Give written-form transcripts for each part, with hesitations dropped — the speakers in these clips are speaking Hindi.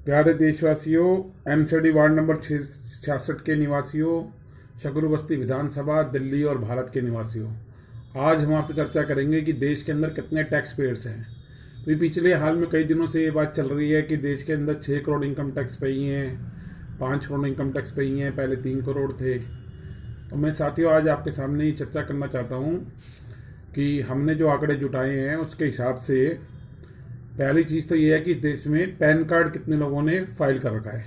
प्यारे देशवासियों, एमसीडी वार्ड नंबर 66 के निवासियों, शकरू बस्ती विधानसभा दिल्ली और भारत के निवासियों, आज हम आपसे चर्चा करेंगे कि देश के अंदर कितने टैक्स पेयर्स हैं। तो पिछले हाल में कई दिनों से ये बात चल रही है कि देश के अंदर 6 करोड़ इनकम टैक्स पेई हैं, 5 करोड़ इनकम टैक्स पेई हैं, पहले 3 करोड़ थे। तो मैं साथियों आज आपके सामने ये चर्चा करना चाहता हूँ कि हमने जो आंकड़े जुटाए हैं उसके हिसाब से पहली चीज़ तो ये है कि इस देश में पैन कार्ड कितने लोगों ने फाइल कर रखा है।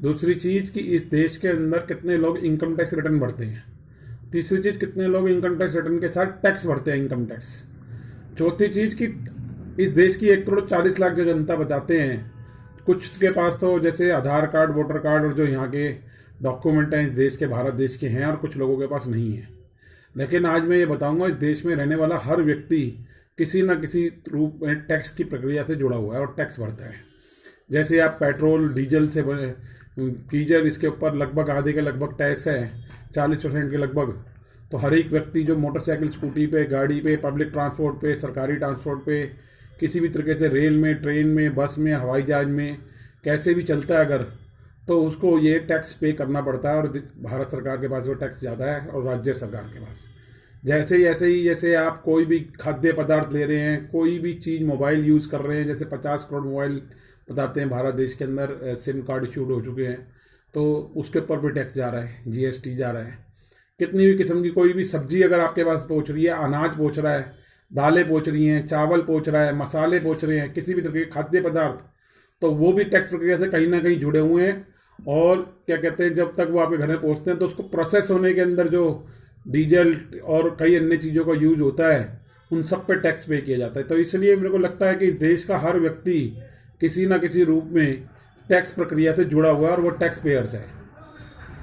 दूसरी चीज़ कि इस देश के अंदर कितने लोग इनकम टैक्स रिटर्न भरते हैं। तीसरी चीज़ कितने लोग इनकम टैक्स रिटर्न के साथ टैक्स भरते हैं, इनकम टैक्स। चौथी चीज़ कि इस देश की 1 करोड़ 40 लाख जो जनता बताते हैं, कुछ के पास तो जैसे आधार कार्ड, वोटर कार्ड और जो यहाँ के डॉक्यूमेंट हैं इस देश के, भारत देश के हैं, और कुछ लोगों के पास नहीं है। लेकिन आज मैं ये बताऊंगा इस देश में रहने वाला हर व्यक्ति किसी न किसी रूप में टैक्स की प्रक्रिया से जुड़ा हुआ है और टैक्स भरता है। जैसे आप पेट्रोल डीजल से डीजल, इसके ऊपर लगभग आधे के लगभग टैक्स है, 40% के लगभग। तो हर एक व्यक्ति जो मोटरसाइकिल, स्कूटी पे, गाड़ी पे, पब्लिक ट्रांसपोर्ट पे, सरकारी ट्रांसपोर्ट पे, किसी भी तरीके से रेल में, ट्रेन में, बस में, हवाई जहाज में, कैसे भी चलता है अगर, तो उसको ये टैक्स पे करना पड़ता है। और भारत सरकार के पास वो टैक्स ज़्यादा है और राज्य सरकार के पास जैसे आप कोई भी खाद्य पदार्थ ले रहे हैं, कोई भी चीज़, मोबाइल यूज़ कर रहे हैं, जैसे 50 करोड़ मोबाइल बताते हैं भारत देश के अंदर सिम कार्ड इशूड हो चुके हैं, तो उसके ऊपर भी टैक्स जा रहा है, जीएसटी जा रहा है। कितनी भी किस्म की कोई भी सब्जी अगर आपके पास पहुंच रही है, अनाज पहुंच रहा है, दालें पहुंच रही हैं, चावल पहुंच रहा है, मसाले पहुंच रहे हैं, किसी भी तरह के खाद्य पदार्थ, तो वो भी टैक्स प्रक्रिया से कहीं ना कहीं जुड़े हुए हैं। और क्या कहते हैं, जब तक वो आपके घर में पहुंचते हैं तो उसको प्रोसेस होने के अंदर जो डीजल और कई अन्य चीज़ों का यूज होता है, उन सब पे टैक्स पे किया जाता है। तो इसलिए मेरे को लगता है कि इस देश का हर व्यक्ति किसी ना किसी रूप में टैक्स प्रक्रिया से जुड़ा हुआ है और वो टैक्स पेयर्स है।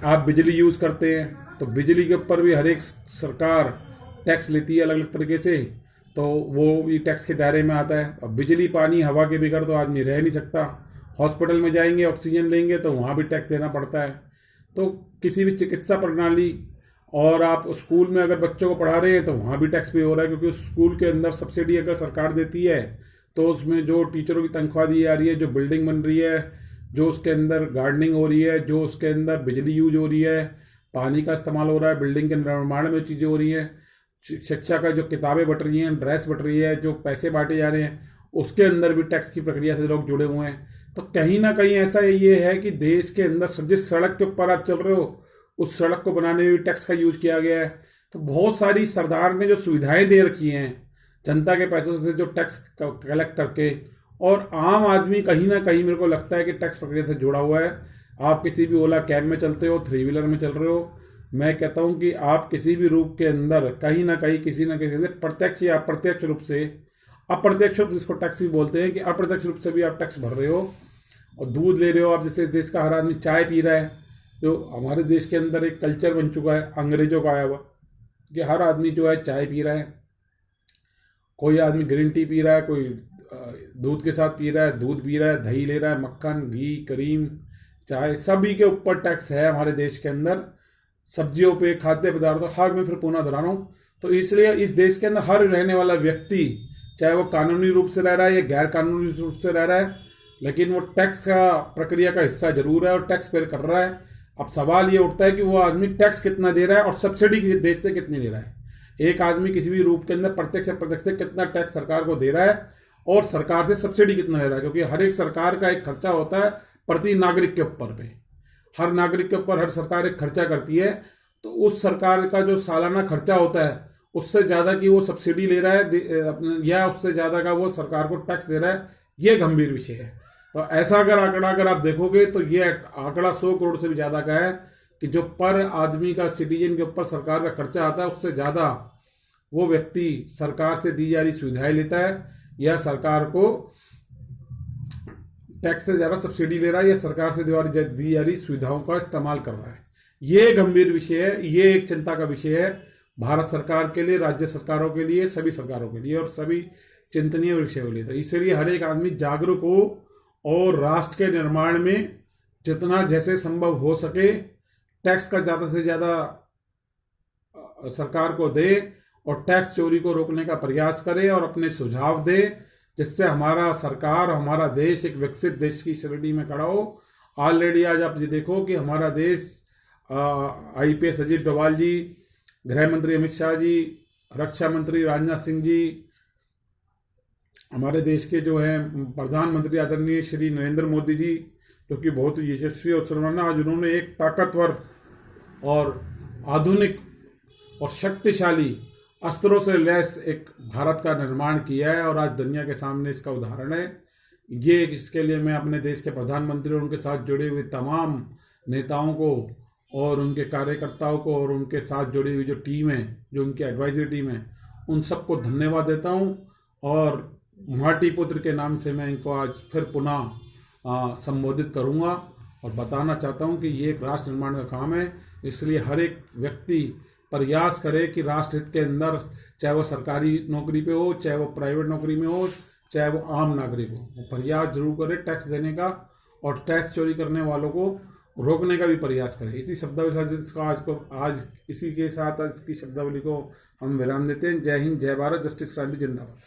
आप बिजली यूज़ करते हैं तो बिजली के ऊपर भी हर एक सरकार टैक्स लेती है अलग अलग तरीके से, तो वो भी टैक्स के दायरे में आता है। अब बिजली, पानी, हवा के बगैर तो आदमी रह नहीं सकता। हॉस्पिटल में जाएंगे, ऑक्सीजन लेंगे तो वहाँ भी टैक्स देना पड़ता है। तो किसी भी चिकित्सा प्रणाली, और आप स्कूल में अगर बच्चों को पढ़ा रहे हैं तो वहाँ भी टैक्स पे हो रहा है, क्योंकि स्कूल के अंदर सब्सिडी अगर सरकार देती है तो उसमें जो टीचरों की तनख्वाह दी जा रही है, जो बिल्डिंग बन रही है, जो उसके अंदर गार्डनिंग हो रही है, जो उसके अंदर बिजली यूज हो रही है, पानी का इस्तेमाल हो रहा है, बिल्डिंग के निर्माण में चीज़ें हो रही हैं, शिक्षा का जो किताबें बट रही हैं, ड्रेस बट रही है, जो पैसे बांटे जा रहे हैं, उसके अंदर भी टैक्स की प्रक्रिया से लोग जुड़े हुए हैं। तो कहीं ना कहीं ऐसा ये है कि देश के अंदर जिस सड़क के ऊपर आप चल रहे हो, उस सड़क को बनाने में भी टैक्स का यूज किया गया है। तो बहुत सारी सरकार ने जो सुविधाएं दे रखी हैं जनता के पैसों से, जो टैक्स कलेक्ट करके, और आम आदमी कहीं ना कहीं मेरे को लगता है कि टैक्स प्रक्रिया से जुड़ा हुआ है। आप किसी भी ओला कैब में चलते हो, 3 व्हीलर में चल रहे हो, मैं कहता हूं कि आप किसी भी रूप के अंदर कहीं ना कहीं किसी ना किसी से प्रत्यक्ष या अप्रत्यक्ष रूप से, अप्रत्यक्ष रूप जिसको टैक्स भी बोलते हैं, कि अप्रत्यक्ष रूप से भी आप टैक्स भर रहे हो। और दूध ले रहे हो आप, जैसे इस देश का हर आदमी चाय पी रहा है, जो हमारे देश के अंदर एक कल्चर बन चुका है अंग्रेजों का आया हुआ, कि हर आदमी जो है चाय पी रहा है। कोई आदमी ग्रीन टी पी रहा है, कोई दूध के साथ पी रहा है, दूध पी रहा है, दही ले रहा है, मक्खन, घी, क्रीम, चाय, सभी के ऊपर टैक्स है हमारे देश के अंदर। सब्जियों पे, खाद्य पदार्थों, हर मैं फिर पुनः दोहरा रहा हूँ। तो इसलिए इस देश के अंदर हर रहने वाला व्यक्ति, चाहे वो कानूनी रूप से रह रहा है या गैर कानूनी रूप से रह रहा है, लेकिन वो टैक्स का प्रक्रिया का हिस्सा जरूर है और टैक्स पे कर रहा है। अब सवाल ये उठता है कि वो आदमी टैक्स कितना दे रहा है और सब्सिडी देश से कितनी ले रहा है। एक आदमी किसी भी रूप के अंदर प्रत्यक्ष अप्रत्यक्ष से कितना टैक्स सरकार को दे रहा है और सरकार से सब्सिडी कितना ले रहा है, क्योंकि हर एक सरकार का एक खर्चा होता है प्रति नागरिक के ऊपर पे। हर नागरिक के ऊपर हर सरकार एक खर्चा करती है, तो उस सरकार का जो सालाना खर्चा होता है उससे ज़्यादा की वो सब्सिडी ले रहा है या उससे ज़्यादा का वो सरकार को टैक्स दे रहा है, ये गंभीर विषय है। तो ऐसा अगर आंकड़ा अगर आप देखोगे तो ये आंकड़ा 100 करोड़ से भी ज़्यादा का है, कि जो पर आदमी का, सिटीजन के ऊपर सरकार का खर्चा आता है, उससे ज़्यादा वो व्यक्ति सरकार से दी जा रही सुविधाएं लेता है, या सरकार को टैक्स से ज़्यादा सब्सिडी ले रहा है, या सरकार से दी जा रही सुविधाओं का इस्तेमाल कर रहा है। ये गंभीर विषय है, ये एक चिंता का विषय है भारत सरकार के लिए, राज्य सरकारों के लिए, सभी सरकारों के लिए और सभी चिंतनीय विषयों के लिए। तो इसलिए हर एक आदमी जागरूक हो और राष्ट्र के निर्माण में जितना जैसे संभव हो सके टैक्स का ज़्यादा से ज़्यादा सरकार को दे और टैक्स चोरी को रोकने का प्रयास करे और अपने सुझाव दे, जिससे हमारा सरकार, हमारा देश एक विकसित देश की श्रेणी में खड़ा हो। ऑलरेडी आज आप ये देखो कि हमारा देश IPS अजीत डोभाल जी, गृह मंत्री अमित शाह जी, रक्षा मंत्री राजनाथ सिंह जी, हमारे देश के जो हैं प्रधानमंत्री आदरणीय श्री नरेंद्र मोदी जी, जो कि बहुत ही यशस्वी और सर्वमान्य, आज उन्होंने एक ताकतवर और आधुनिक और शक्तिशाली अस्त्रों से लैस एक भारत का निर्माण किया है और आज दुनिया के सामने इसका उदाहरण है। ये इसके लिए मैं अपने देश के प्रधानमंत्री और उनके साथ जुड़े हुए तमाम नेताओं को और उनके कार्यकर्ताओं को और उनके साथ जुड़ी हुई जो टीम है, जो उनकी एडवाइजरी टीम है, उन सबको धन्यवाद देता हूँ। और माटी पुत्र के नाम से मैं इनको आज फिर पुनः संबोधित करूँगा और बताना चाहता हूँ कि ये एक राष्ट्र निर्माण का काम है। इसलिए हर एक व्यक्ति प्रयास करे कि राष्ट्र हित के अंदर, चाहे वो सरकारी नौकरी पे हो, चाहे वो प्राइवेट नौकरी में हो, चाहे वो आम नागरिक हो, वो प्रयास जरूर करे टैक्स देने का और टैक्स चोरी करने वालों को रोकने का भी प्रयास करें। इसी शब्दावली आज इसी के साथ आज की शब्दावली को हम विराम देते हैं। जय हिंद, जय भारत, जस्टिस क्रांति जिंदाबाद।